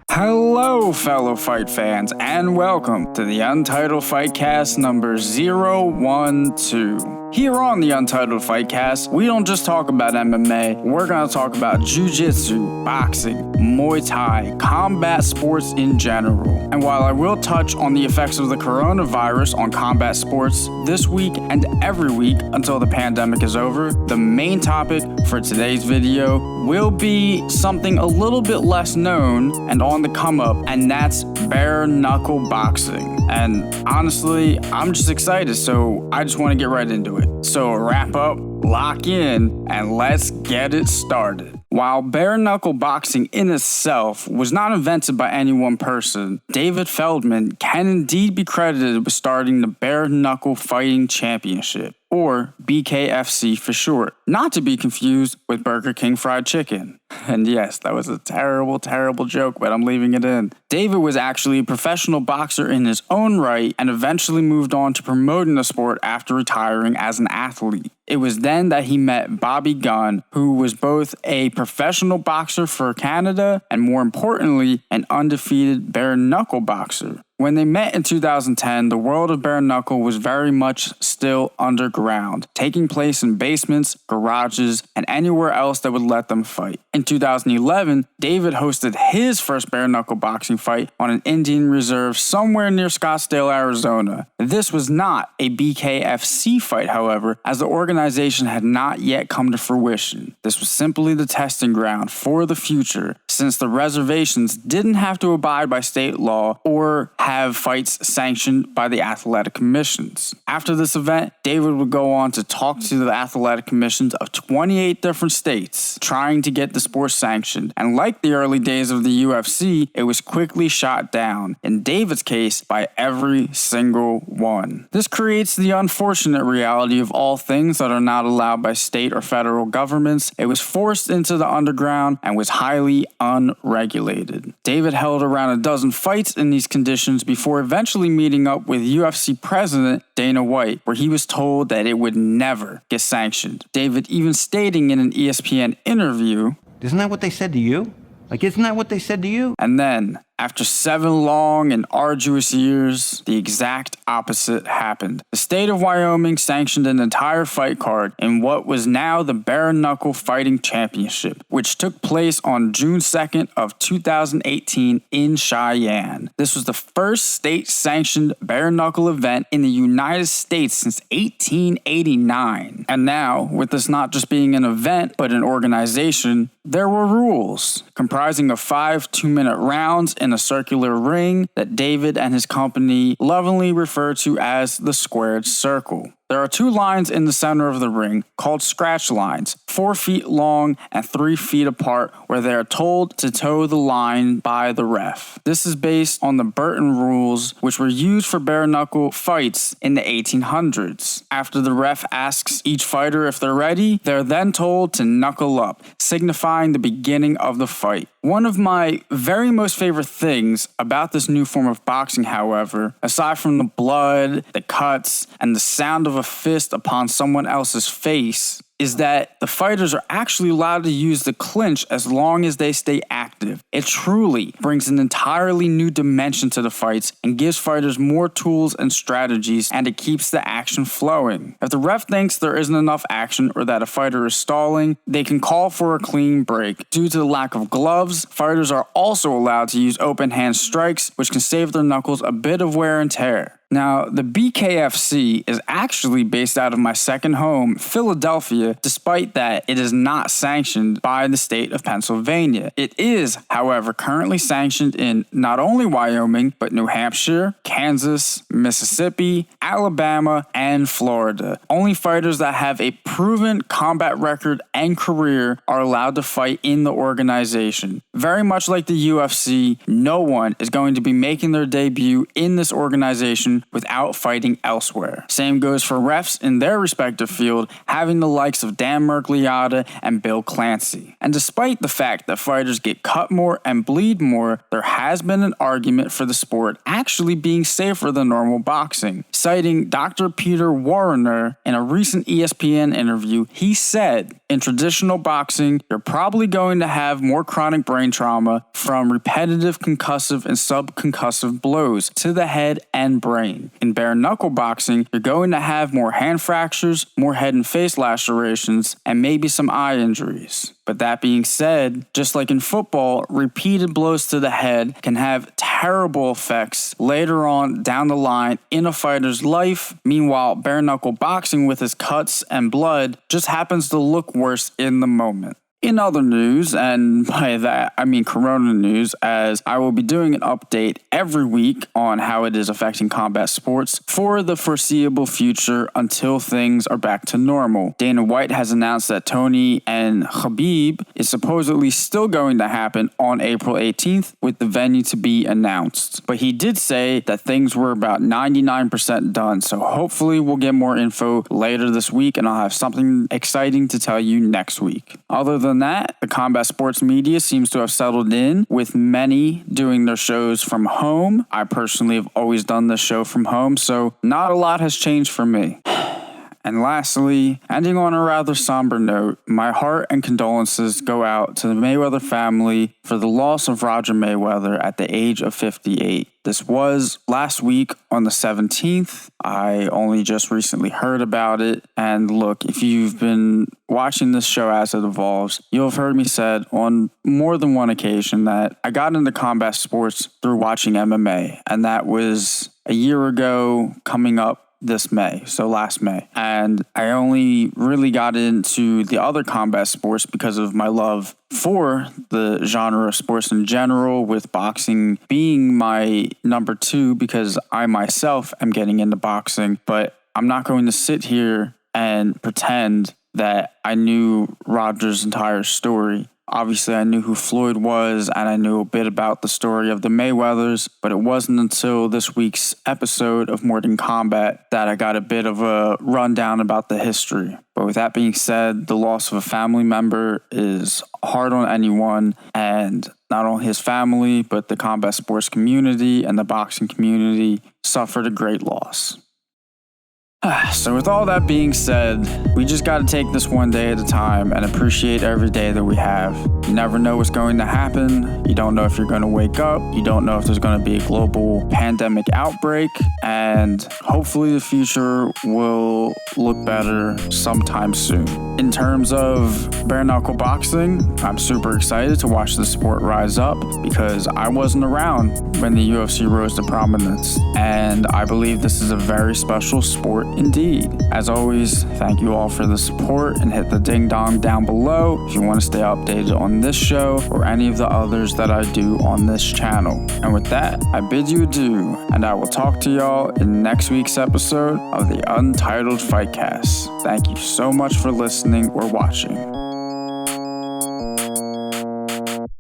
Hello, fellow fight fans, and welcome to the Untitled Fightcast number 012. Here on the Untitled Fightcast, we don't just talk about MMA, we're going to talk about jiu-jitsu, boxing, Muay Thai, combat sports in general. And while I will touch on the effects of the coronavirus on combat sports this week and every week until the pandemic is over, the main topic for today's video will be something a little bit less known and on the come up, and that's bare knuckle boxing. And honestly, I'm just excited, so I just want to get right into it. So wrap up, lock in, and let's get it started. While bare knuckle boxing in itself was not invented by any one person, David Feldman can indeed be credited with starting the Bare Knuckle Fighting Championship, or BKFC for short, not to be confused with Burger King Fried Chicken. And yes, that was a terrible, terrible joke, but I'm leaving it in. David was actually a professional boxer in his own right and eventually moved on to promoting the sport after retiring as an athlete. It was then that he met Bobby Gunn, who was both a professional boxer for Canada and, more importantly, an undefeated bare knuckle boxer. When they met in 2010, the world of bare knuckle was very much still underground, taking place in basements, garages, and anywhere else that would let them fight. In 2011, David hosted his first bare knuckle boxing fight on an Indian reserve somewhere near Scottsdale, Arizona. This was not a BKFC fight, however, as the organization had not yet come to fruition. This was simply the testing ground for the future, since the reservations didn't have to abide by state law or have fights sanctioned by the athletic commissions. After this event, David would go on to talk to the athletic commissions of 28 different states, trying to get the sport sanctioned. And like the early days of the UFC, it was quickly shot down, in David's case, by every single one. This creates the unfortunate reality of all things that are not allowed by state or federal governments. It was forced into the underground and was highly unregulated. David held around a dozen fights in these conditions before eventually meeting up with UFC president Dana White, where he was told that it would never get sanctioned. David even stating in an ESPN interview, "Isn't that what they said to you? Isn't that what they said to you?" And then, after 7 long and arduous years, the exact opposite happened. The state of Wyoming sanctioned an entire fight card in what was now the Bare Knuckle Fighting Championship, which took place on June 2nd of 2018 in Cheyenne. This was the first state-sanctioned bare knuckle event in the United States since 1889. And now, with this not just being an event, but an organization, there were rules, comprising of 5 2-minute rounds in a circular ring that David and his company lovingly refer to as the squared circle. There are 2 lines in the center of the ring called scratch lines, 4 feet long and 3 feet apart, where they are told to toe the line by the ref. This is based on the Burton rules, which were used for bare knuckle fights in the 1800s. After the ref asks each fighter if they're ready, they're then told to knuckle up, signifying the beginning of the fight. One of my very most favorite things about this new form of boxing, however, aside from the blood, the cuts, and the sound of a fist upon someone else's face, is that the fighters are actually allowed to use the clinch as long as they stay active. It truly brings an entirely new dimension to the fights and gives fighters more tools and strategies, and it keeps the action flowing. If the ref thinks there isn't enough action or that a fighter is stalling, they can call for a clean break. Due to the lack of gloves, fighters are also allowed to use open hand strikes, which can save their knuckles a bit of wear and tear. Now, the BKFC is actually based out of my second home, Philadelphia. Despite that, it is not sanctioned by the state of Pennsylvania. It is, however, currently sanctioned in not only Wyoming, but New Hampshire, Kansas, Mississippi, Alabama, and Florida. Only fighters that have a proven combat record and career are allowed to fight in the organization. Very much like the UFC, no one is going to be making their debut in this organization division without fighting elsewhere. Same goes for refs in their respective field, having the likes of Dan Merkliotta and Bill Clancy. And despite the fact that fighters get cut more and bleed more, there has been an argument for the sport actually being safer than normal boxing. Citing Dr. Peter Warrener in a recent ESPN interview, he said, in traditional boxing, you're probably going to have more chronic brain trauma from repetitive concussive and subconcussive blows to the head and brain. In bare knuckle boxing, you're going to have more hand fractures, more head and face lacerations, and maybe some eye injuries. But that being said, just like in football, repeated blows to the head can have terrible effects later on down the line in a fighter's life. Meanwhile, bare knuckle boxing with its cuts and blood just happens to look worse in the moment. In other news, and by that I mean Corona news, as I will be doing an update every week on how it is affecting combat sports for the foreseeable future until things are back to normal. Dana White has announced that Tony and Khabib is supposedly still going to happen on April 18th with the venue to be announced. But he did say that things were about 99% done, so hopefully we'll get more info later this week and I'll have something exciting to tell you next week. Other than that, the combat sports media seems to have settled in, with many doing their shows from home. I personally have always done this show from home, so not a lot has changed for me. And lastly, ending on a rather somber note, my heart and condolences go out to the Mayweather family for the loss of Roger Mayweather at the age of 58. This was last week on the 17th. I only just recently heard about it. And look, if you've been watching this show as it evolves, you'll have heard me said on more than one occasion that I got into combat sports through watching MMA. And that was a year ago coming up this May, so last May. And I only really got into the other combat sports because of my love for the genre of sports in general, with boxing being my number two because I myself am getting into boxing. But I'm not going to sit here and pretend that I knew Roger's entire story. Obviously, I knew who Floyd was, and I knew a bit about the story of the Mayweathers, but it wasn't until this week's episode of Morning Combat that I got a bit of a rundown about the history. But with that being said, the loss of a family member is hard on anyone, and not only his family, but the combat sports community and the boxing community suffered a great loss. So with all that being said, we just got to take this one day at a time and appreciate every day that we have. You never know what's going to happen. You don't know if you're going to wake up. You don't know if there's going to be a global pandemic outbreak. And hopefully the future will look better sometime soon. In terms of bare knuckle boxing, I'm super excited to watch the sport rise up because I wasn't around when the UFC rose to prominence. And I believe this is a very special sport indeed. As always, thank you all for the support and hit the ding dong down below if you want to stay updated on this show or any of the others that I do on this channel. And with that, I bid you adieu, and I will talk to y'all in next week's episode of the Untitled Fightcast. Thank you so much for listening or watching.